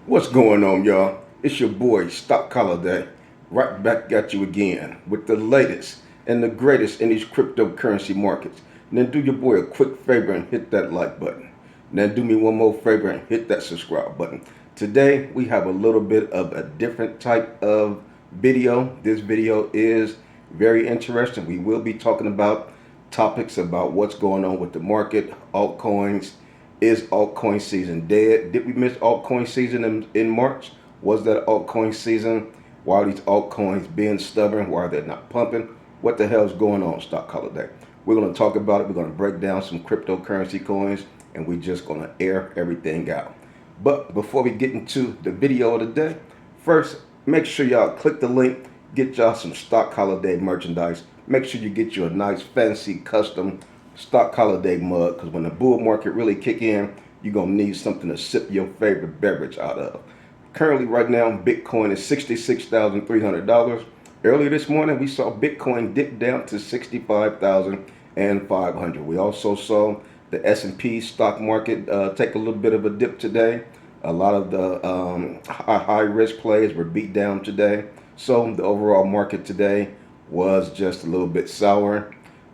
What's going on, y'all? It's your boy, Stock Holiday, right back at you again with the latest and the greatest in these cryptocurrency markets. And then do your boy a quick favor and hit that like button. And then do me one more favor and hit that subscribe button. Today, we have a little bit of a different type of video. This video is very interesting. We will be talking about topics about what's going on with the market, altcoins. Is altcoin season dead? Did we miss altcoin season in March? Was that altcoin season? Why are these altcoins being stubborn? Why are they not pumping? What the hell is going on, Stock Holiday? We're going to talk about it. We're going to break down some cryptocurrency coins, and we're just going to air everything out. But before we get into the video of the day, first, make sure y'all click the link, get y'all some Stock Holiday merchandise. Make sure you get you a nice, fancy, custom Stock Holiday mug, because when the bull market really kick in, you're going to need something to sip your favorite beverage out of. Currently, right now, Bitcoin is $66,300. Earlier this morning, we saw Bitcoin dip down to $65,500. We also saw the S&P stock market take a little bit of a dip today. A lot of the high-risk plays were beat down today. So the overall market today was just a little bit sour.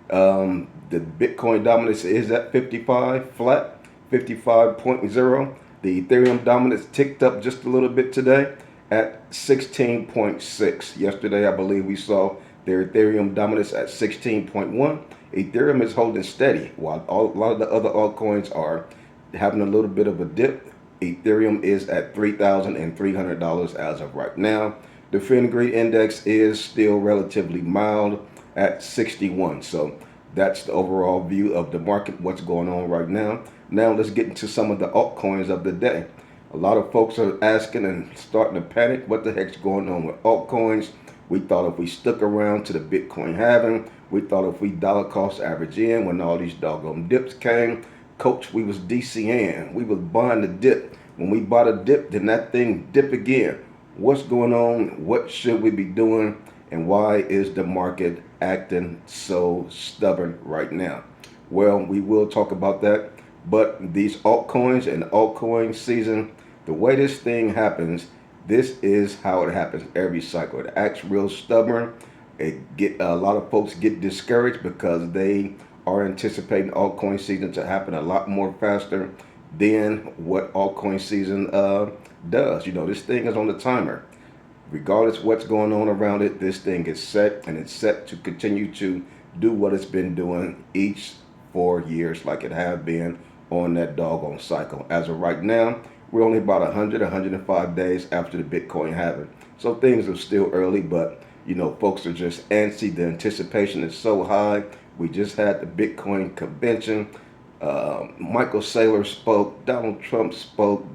The Bitcoin dominance is at 55 flat, 55.0. The Ethereum dominance ticked up just a little bit today at 16.6. Yesterday, I believe we saw their Ethereum dominance at 16.1. Ethereum is holding steady while a lot of the other altcoins are having a little bit of a dip. Ethereum is at $3,300 as of right now. The Fingrid index is still relatively mild at 61. So that's the overall view of the market, what's going on right now. Now let's get into some of the altcoins of the day. A lot of folks are asking and starting to panic, what the heck's going on with altcoins? We thought if we stuck around to the Bitcoin halving, we thought if we dollar cost average in when all these doggone dips came, coach, we was DCN. We was buying the dip. When we bought a dip, then that thing dip again. What's going on? What should we be doing? And why is the market acting so stubborn right now? Well, we will talk about that. But these altcoins and altcoin season, the way this thing happens, this is how it happens every cycle. It acts real stubborn. A lot of folks get discouraged because they are anticipating altcoin season to happen a lot more faster than what altcoin season does. You know, this thing is on the timer. Regardless of what's going on around it, this thing is set, and it's set to continue to do what it's been doing each 4 years like it have been on that doggone cycle. As of right now, we're only about 105 days after the Bitcoin halving. So things are still early, but you know, folks are just antsy. The anticipation is so high. We just had the Bitcoin convention. Michael Saylor spoke, Donald Trump spoke,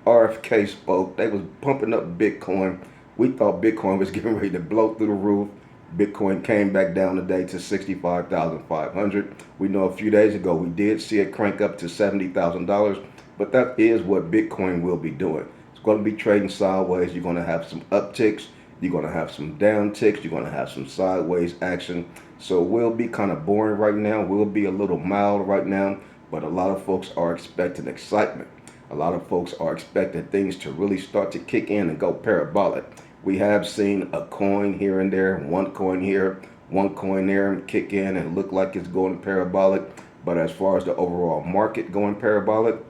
RFK spoke. They was pumping up Bitcoin. We thought Bitcoin was getting ready to blow through the roof. Bitcoin came back down today to 65,500. We know a few days ago we did see it crank up to $70,000, but that is what Bitcoin will be doing. It's going to be trading sideways. You're going to have some upticks. You're going to have some downticks. You're going to have some sideways action. So we'll be kind of boring right now. We'll be a little mild right now, but a lot of folks are expecting excitement. A lot of folks are expecting things to really start to kick in and go parabolic. We have seen a coin here and there, one coin here, one coin there, kick in and look like it's going parabolic. But as far as the overall market going parabolic,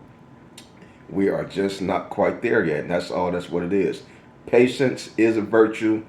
we are just not quite there yet. And that's what it is. Patience is a virtue.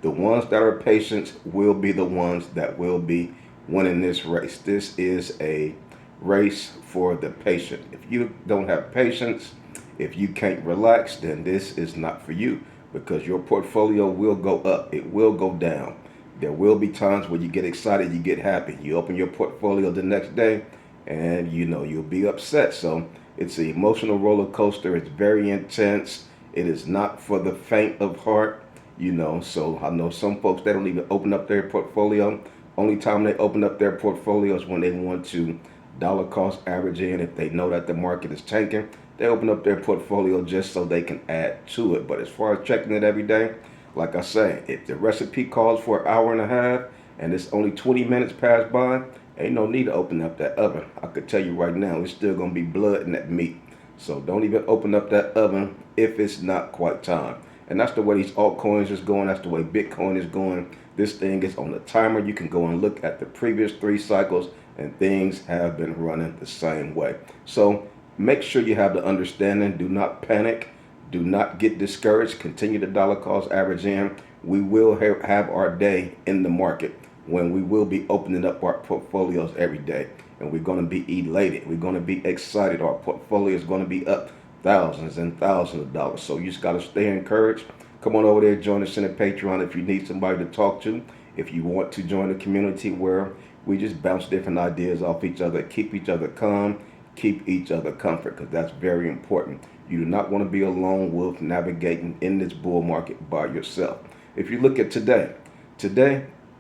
The ones that are patient will be the ones that will be winning this race. This is a race for the patient. If you don't have patience, if you can't relax, then this is not for you, because your portfolio will go up. It will go down. There will be times where you get excited, you get happy. You open your portfolio the next day and you know you'll be upset. So it's an emotional roller coaster. It's very intense. It is not for the faint of heart. You know, so I know some folks, they don't even open up their portfolio. Only time they open up their portfolio is when they want to dollar cost average in. If they know that the market is tanking, they open up their portfolio just so they can add to it. But as far as checking it every day, like I say, if the recipe calls for an hour and a half and it's only 20 minutes passed by, ain't no need to open up that oven. I could tell you right now, it's still going to be blood in that meat. So don't even open up that oven if it's not quite time. And that's the way these altcoins is going. That's the way Bitcoin is going. This thing is on the timer. You can go and look at the previous 3 cycles, and things have been running the same way. So make sure you have the understanding. Do not panic. Do not get discouraged. Continue the dollar cost average in. We will have our day in the market when we will be opening up our portfolios every day. And we're going to be elated. We're going to be excited. Our portfolio is going to be up thousands and thousands of dollars. So you just got to stay encouraged. Come on over there, join us in the Patreon if you need somebody to talk to. If you want to join the community where we just bounce different ideas off each other, keep each other calm, keep each other comfort, because that's very important. You do not want to be a lone wolf navigating in this bull market by yourself. If you look at today,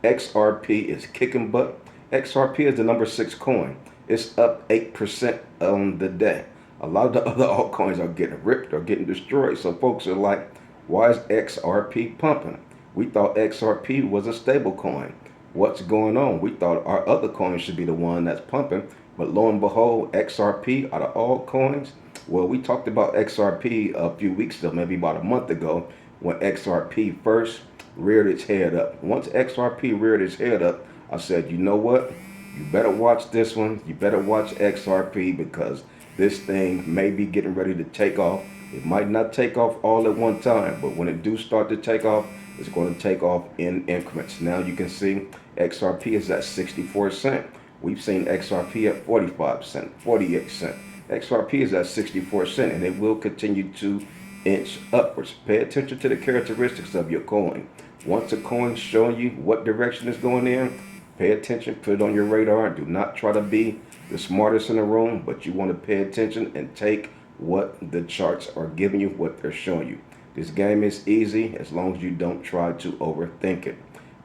XRP is kicking butt. XRP is the number 6 coin. It's up 8% on the day. A lot of the other altcoins are getting ripped or getting destroyed. So folks are like, why is XRP pumping? We thought XRP was a stable coin. What's going on? We thought our other coins should be the one that's pumping. But lo and behold, XRP out of all coins. Well, we talked about XRP a few weeks ago, maybe about a month ago, when XRP first reared its head up. Once XRP reared its head up, I said, you know what? You better watch this one. You better watch XRP, because this thing may be getting ready to take off. It might not take off all at one time, but when it do start to take off, it's going to take off in increments. Now you can see XRP is at 64 cents. We've seen XRP at 45 cents, 48 cents. XRP is at 64 cents, and it will continue to inch upwards. Pay attention to the characteristics of your coin. Once a coin's showing you what direction it's going in, pay attention, put it on your radar. Do not try to be the smartest in the room, but you want to pay attention and take what the charts are giving you, what they're showing you. This game is easy as long as you don't try to overthink it.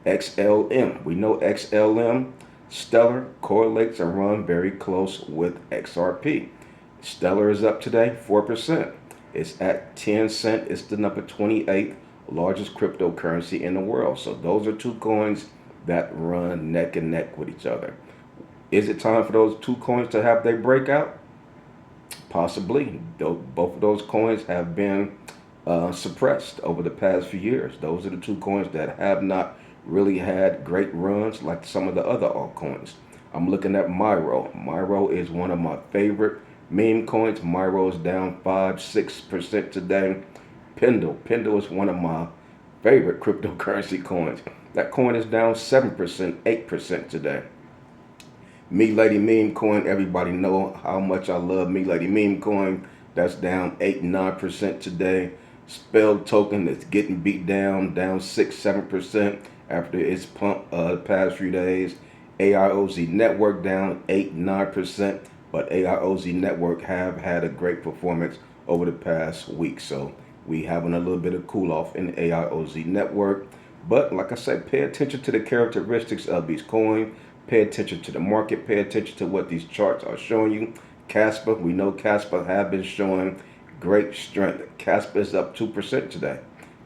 XLM, we know XLM, Stellar, correlates and run very close with XRP. Stellar is up today, 4%. It's at 10 cents. It's the number 28th largest cryptocurrency in the world. So those are 2 coins that run neck and neck with each other. Is it time for those 2 coins to have their breakout? Possibly. Both of those coins have been suppressed over the past few years. Those are the 2 coins that have not really had great runs like some of the other altcoins. I'm looking at Myro. Myro is one of my favorite meme coins. Myro is down 5-6% today. Pendle is one of my favorite cryptocurrency coins. That coin is down 7%, 8% today. Me Lady Meme Coin, everybody know how much I love Me Lady Meme Coin. That's down 8-9% today. Spelled token is getting beat down 6-7% after its pump the past few days. AIOZ Network down 8-9%, but AIOZ Network have had a great performance over the past week. So we having a little bit of cool off in the AIOZ Network. But like I said, pay attention to the characteristics of these coins. Pay attention to the market. Pay attention to what these charts are showing you. Casper, we know Casper have been showing great strength. Casper is up 2% today.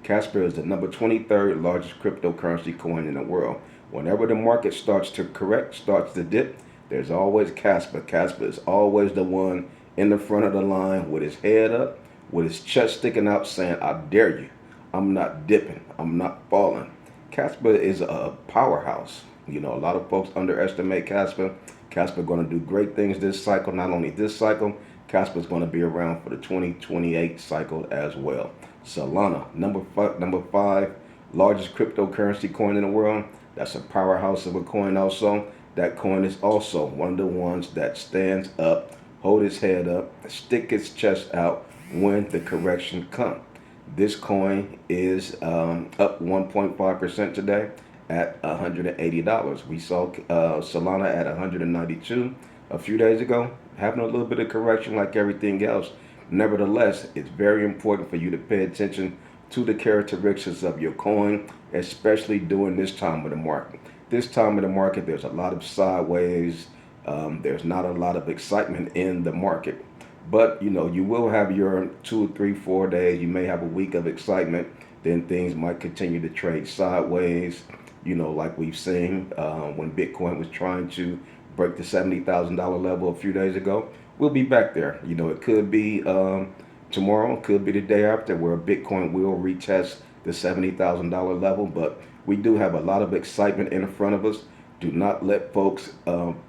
Casper is the number 23rd largest cryptocurrency coin in the world. Whenever the market starts to correct, starts to dip, there's always Casper. Casper is always the one in the front of the line with his head up, with his chest sticking out, saying, I dare you. I'm not dipping. I'm not falling. Casper is a powerhouse. You know, a lot of folks underestimate Casper. Casper going to do great things this cycle. Not only this cycle, Casper is going to be around for the 2028 cycle as well. Solana, number 5 largest cryptocurrency coin in the world. That's a powerhouse of a coin also. That coin is also one of the ones that stands up, hold its head up, stick its chest out when the correction comes. This coin is up 1.5% today at $180. We saw Solana at 192 a few days ago, having a little bit of correction like everything else. Nevertheless, it's very important for you to pay attention to the characteristics of your coin, especially during this time of the market. This time of the market, there's a lot of sideways. There's not a lot of excitement in the market. But, you know, you will have your 2, 3, 4 days. You may have a week of excitement. Then things might continue to trade sideways, you know, like we've seen when Bitcoin was trying to break the $70,000 level a few days ago. we'll be back there. You know, it could be tomorrow, could be the day after, where Bitcoin will retest the $70,000 level. But we do have a lot of excitement in front of us. Do not let folks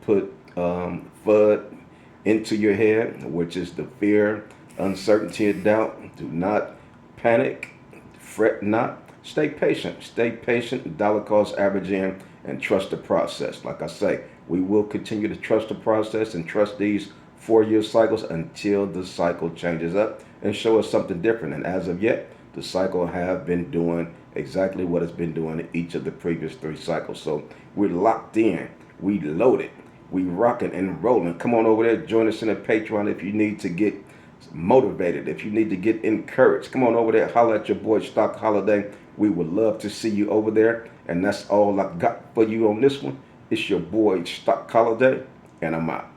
put FUD into your head, which is the fear, uncertainty, and doubt. Do not panic, fret not. Stay patient. Stay patient. Dollar cost averaging and trust the process. Like I say, we will continue to trust the process and trust these 4-year cycles until the cycle changes up and show us something different. And as of yet, the cycle have been doing exactly what it's been doing in each of the previous 3 cycles. So we're locked in. We loaded. We rocking and rolling. Come on over there. Join us in the Patreon if you need to get motivated, if you need to get encouraged. Come on over there. Holler at your boy Stock Holiday. We would love to see you over there. And that's all I got for you on this one. It's your boy Stock Holiday, and I'm out.